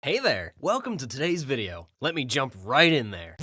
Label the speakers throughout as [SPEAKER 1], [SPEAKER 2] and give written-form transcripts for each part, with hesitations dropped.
[SPEAKER 1] Hey there, welcome to today's video. Let me jump right in there.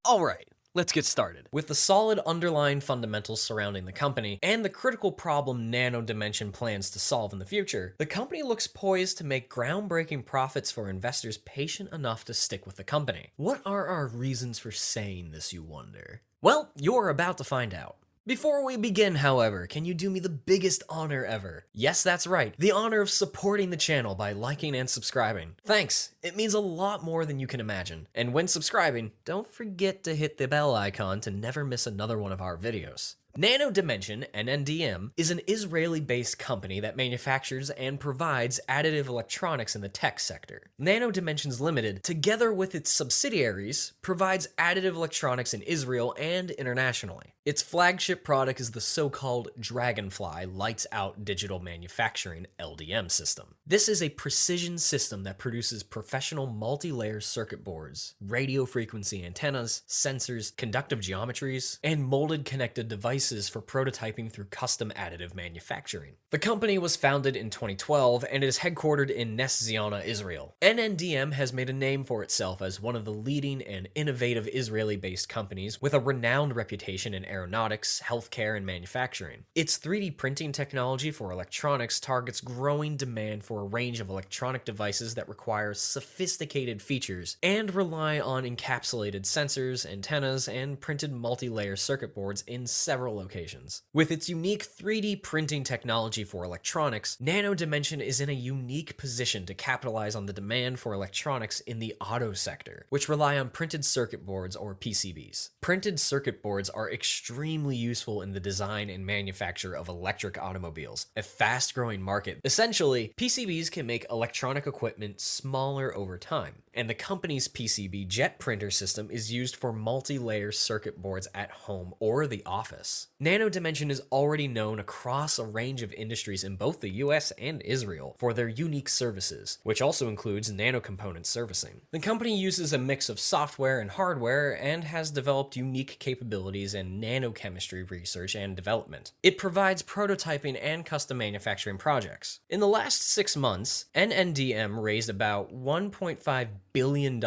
[SPEAKER 1] Alright, let's get started. With the solid underlying fundamentals surrounding the company and the critical problem Nano Dimension plans to solve in the future, the company looks poised to make groundbreaking profits for investors patient enough to stick with the company. What are our reasons for saying this, you wonder? Well, you're about to find out. Before we begin, however, can you do me the biggest honor ever? Yes, that's right, the honor of supporting the channel by liking and subscribing. Thanks, it means a lot more than you can imagine. And when subscribing, don't forget to hit the bell icon to never miss another one of our videos. Nano Dimension, NNDM, is an Israeli-based company that manufactures and provides additive electronics in the tech sector. Nano Dimensions Limited, together with its subsidiaries, provides additive electronics in Israel and internationally. Its flagship product is the so-called Dragonfly Lights-Out Digital Manufacturing LDM system. This is a precision system that produces professional multi-layer circuit boards, radio frequency antennas, sensors, conductive geometries, and molded connected devices for prototyping through custom additive manufacturing. The company was founded in 2012 and is headquartered in Ness Ziona, Israel. NNDM has made a name for itself as one of the leading and innovative Israeli-based companies with a renowned reputation in aeronautics, healthcare, and manufacturing. Its 3D printing technology for electronics targets growing demand for a range of electronic devices that require sophisticated features and rely on encapsulated sensors, antennas, and printed multi-layer circuit boards in several locations. With its unique 3D printing technology for electronics, Nano Dimension is in a unique position to capitalize on the demand for electronics in the auto sector, which rely on printed circuit boards or PCBs. Printed circuit boards are extremely useful in the design and manufacture of electric automobiles, a fast-growing market. Essentially, PCBs can make electronic equipment smaller over time, and the company's PCB jet printer system is used for multi-layer circuit boards at home or the office. Nano Dimension is already known across a range of industries in both the US and Israel for their unique services, which also includes nano component servicing. The company uses a mix of software and hardware and has developed unique capabilities in nanochemistry research and development. It provides prototyping and custom manufacturing projects. In the last 6 months, NNDM raised about $1.5 billion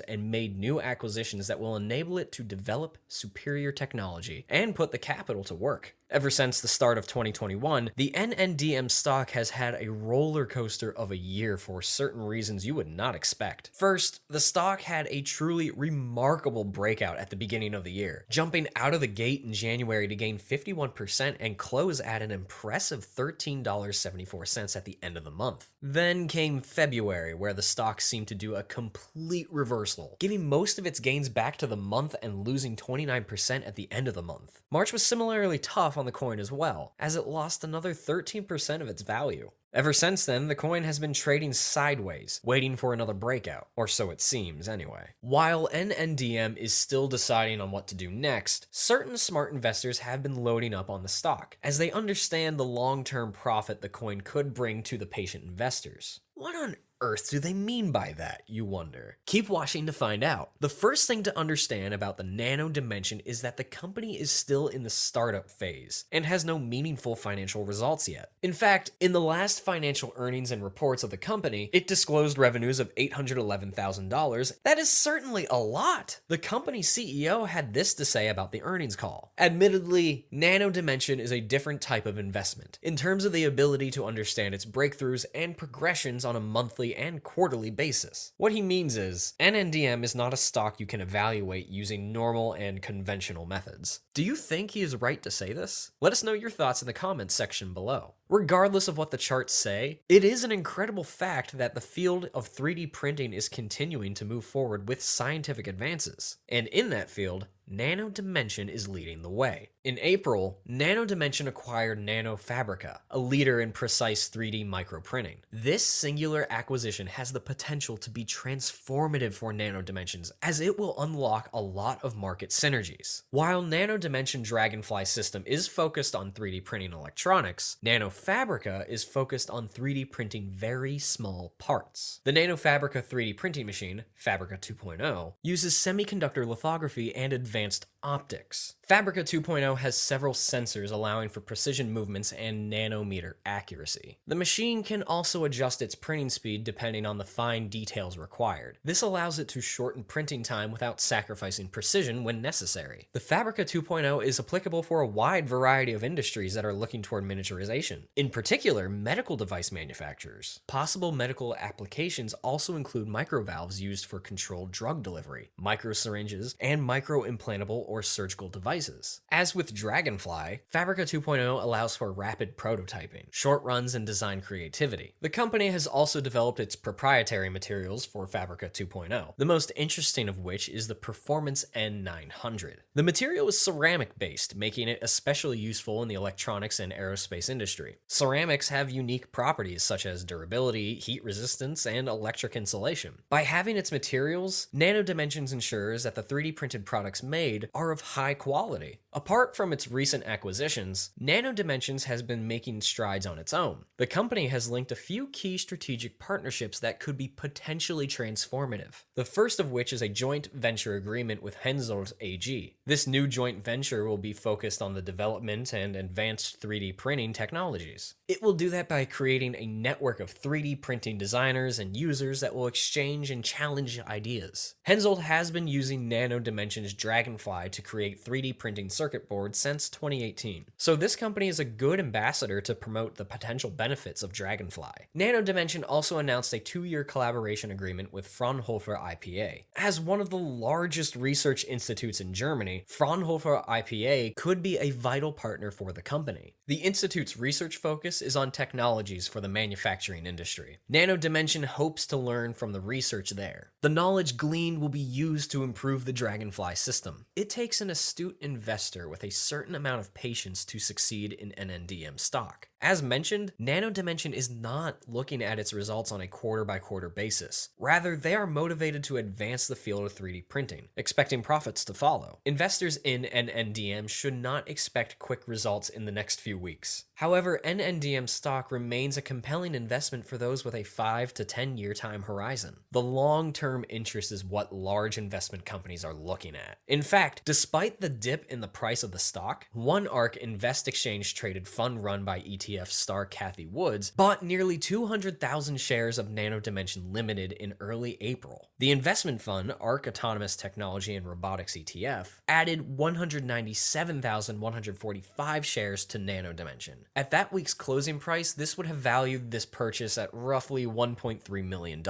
[SPEAKER 1] and made new acquisitions that will enable it to develop superior technology and put the capital to work. Ever since the start of 2021, the NNDM stock has had a roller coaster of a year for certain reasons you would not expect. First, the stock had a truly remarkable breakout at the beginning of the year, jumping out of the gate in January to gain 51% and close at an impressive $13.74 at the end of the month. Then came February, where the stock seemed to do a complete reversal, giving most of its gains back to the month and losing 29% at the end of the month. March was similarly tough on the coin as well, as it lost another 13% of its value. Ever since then, the coin has been trading sideways, waiting for another breakout, or so it seems anyway. While NNDM is still deciding on what to do next, certain smart investors have been loading up on the stock, as they understand the long-term profit the coin could bring to the patient investors. What on earth do they mean by that, you wonder? Keep watching to find out. The first thing to understand about the Nano Dimension is that the company is still in the startup phase and has no meaningful financial results yet. In fact, in the last financial earnings and reports of the company, it disclosed revenues of $811,000. That is certainly a lot. The company's CEO had this to say about the earnings call. Admittedly, Nano Dimension is a different type of investment in terms of the ability to understand its breakthroughs and progressions on a monthly and quarterly basis. What he means is, NNDM is not a stock you can evaluate using normal and conventional methods. Do you think he is right to say this? Let us know your thoughts in the comments section below. Regardless of what the charts say, it is an incredible fact that the field of 3D printing is continuing to move forward with scientific advances. And in that field, Nano Dimension is leading the way. In April, Nano Dimension acquired NanoFabrica, a leader in precise 3D microprinting. This singular acquisition has the potential to be transformative for Nano Dimensions, as it will unlock a lot of market synergies. While Nano Dimension Dragonfly system is focused on 3D printing electronics, NanoFabrica is focused on 3D printing very small parts. The NanoFabrica 3D printing machine, Fabrica 2.0, uses semiconductor lithography and advanced Optics. Fabrica 2.0 has several sensors allowing for precision movements and nanometer accuracy. The machine can also adjust its printing speed depending on the fine details required. This allows it to shorten printing time without sacrificing precision when necessary. The Fabrica 2.0 is applicable for a wide variety of industries that are looking toward miniaturization, in particular medical device manufacturers. Possible medical applications also include microvalves used for controlled drug delivery, microsyringes, and microimplantable or surgical devices. As with Dragonfly, Fabrica 2.0 allows for rapid prototyping, short runs, and design creativity. The company has also developed its proprietary materials for Fabrica 2.0, the most interesting of which is the Performance N900. The material is ceramic-based, making it especially useful in the electronics and aerospace industry. Ceramics have unique properties such as durability, heat resistance, and electric insulation. By having its materials, Nano Dimensions ensures that the 3D printed products made are of high quality. Apart from its recent acquisitions, Nano Dimensions has been making strides on its own. The company has linked a few key strategic partnerships that could be potentially transformative. The first of which is a joint venture agreement with Hensoldt AG. This new joint venture will be focused on the development and advanced 3D printing technologies. It will do that by creating a network of 3D printing designers and users that will exchange and challenge ideas. Hensoldt has been using Nano Dimensions Dragonfly to create 3D printing circuit boards since 2018. So this company is a good ambassador to promote the potential benefits of Dragonfly. Nano Dimension also announced a 2-year collaboration agreement with Fraunhofer IPA. As one of the largest research institutes in Germany, Fraunhofer IPA could be a vital partner for the company. The institute's research focus is on technologies for the manufacturing industry. Nano Dimension hopes to learn from the research there. The knowledge gleaned will be used to improve the Dragonfly system. It takes an astute investor with a certain amount of patience to succeed in NNDM stock. As mentioned, Nano Dimension is not looking at its results on a quarter-by-quarter basis. Rather, they are motivated to advance the field of 3D printing, expecting profits to follow. Investors in NNDM should not expect quick results in the next few weeks. However, NNDM stock remains a compelling investment for those with a 5 to 10 year time horizon. The long-term interest is what large investment companies are looking at. In fact, despite the dip in the price of the stock, one ARK Invest Exchange traded fund run by ETF star Cathie Woods bought nearly 200,000 shares of Nano Dimension Limited in early April. The investment fund, ARK Autonomous Technology and Robotics ETF, added 197,145 shares to Nano Dimension. At that week's closing price, this would have valued this purchase at roughly $1.3 million.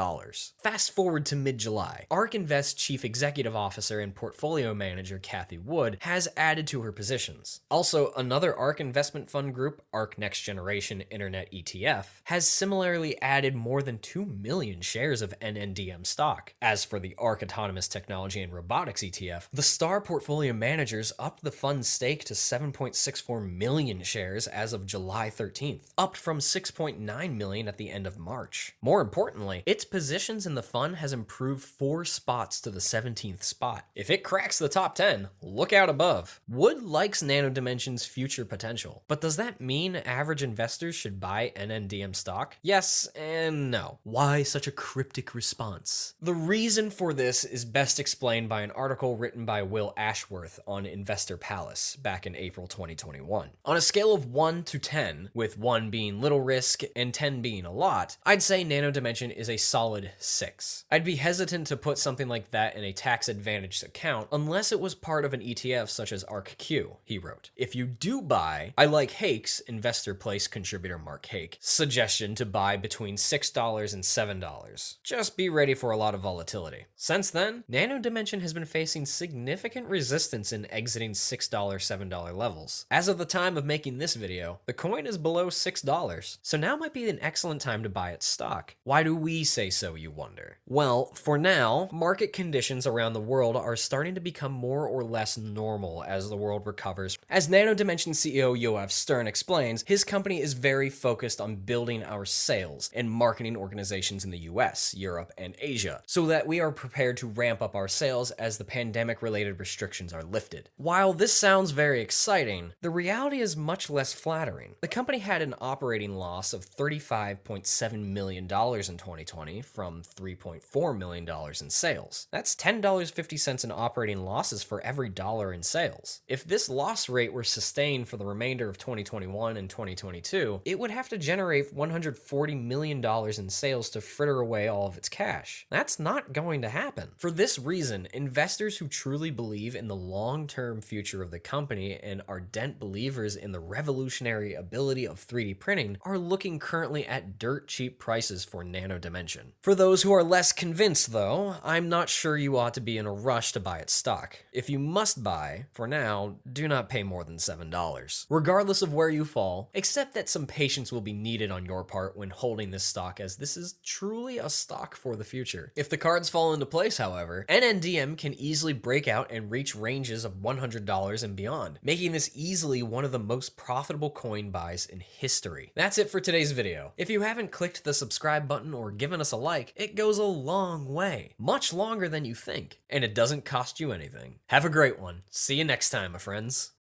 [SPEAKER 1] Fast forward to mid-July. ARK Invest Chief Executive Officer and Portfolio Manager Cathie Wood has added to her positions. Also, another ARK investment fund group, ARK Next Generation Internet ETF, has similarly added more than 2 million shares of NNDM stock. As for the ARK Autonomous Technology and Robotics ETF, the star portfolio managers upped the fund's stake to 7.64 million shares as of July 13th, up from 6.9 million at the end of March. More importantly, its positions in the fund has improved 4 spots to the 17th spot. If it cracks the top 10, look out above. Wood likes Nano Dimension's future potential, but does that mean average investors should buy NNDM stock? Yes and no. Why such a cryptic response? The reason for this is best explained by an article written by Will Ashworth on Investor Palace back in April 2021. On a scale of 1 to 10, with 1 being little risk and 10 being a lot, I'd say Nano Dimension is a solid 6. I'd be hesitant to put something like that in a tax-advantaged account unless it was part of an ETF such as ARKQ, he wrote. If you do buy, I like Hake's, Investor Place contributor Mark Hake, suggestion to buy between $6 and $7. Just be ready for a lot of volatility. Since then, Nano Dimension has been facing significant resistance in exiting $6, $7 levels. As of the time of making this video, the coin is below $6, so now might be an excellent time to buy its stock. Why do we say so, you wonder? Well, for now, market conditions around the world are starting to become more or less normal as the world recovers. As Nano Dimension CEO Yoav Stern explains, his company is very focused on building our sales and marketing organizations in the US, Europe, and Asia, so that we are prepared to ramp up our sales as the pandemic-related restrictions are lifted. While this sounds very exciting, the reality is much less flattering. The company had an operating loss of $35.7 million in 2020 from $3.4 million in sales. That's $10.50 in operating losses for for every dollar in sales. If this loss rate were sustained for the remainder of 2021 and 2022, it would have to generate $140 million in sales to fritter away all of its cash. That's not going to happen. For this reason, investors who truly believe in the long-term future of the company and ardent believers in the revolutionary ability of 3D printing are looking currently at dirt cheap prices for Nano Dimension. For those who are less convinced though, I'm not sure you ought to be in a rush to buy its stock. If you must buy, for now, do not pay more than $7. Regardless of where you fall, except that some patience will be needed on your part when holding this stock, as this is truly a stock for the future. If the cards fall into place, however, NNDM can easily break out and reach ranges of $100 and beyond, making this easily one of the most profitable coin buys in history. That's it for today's video. If you haven't clicked the subscribe button or given us a like, it goes a long way, much longer than you think, and it doesn't cost you anything. Have a great one. See you next time, my friends.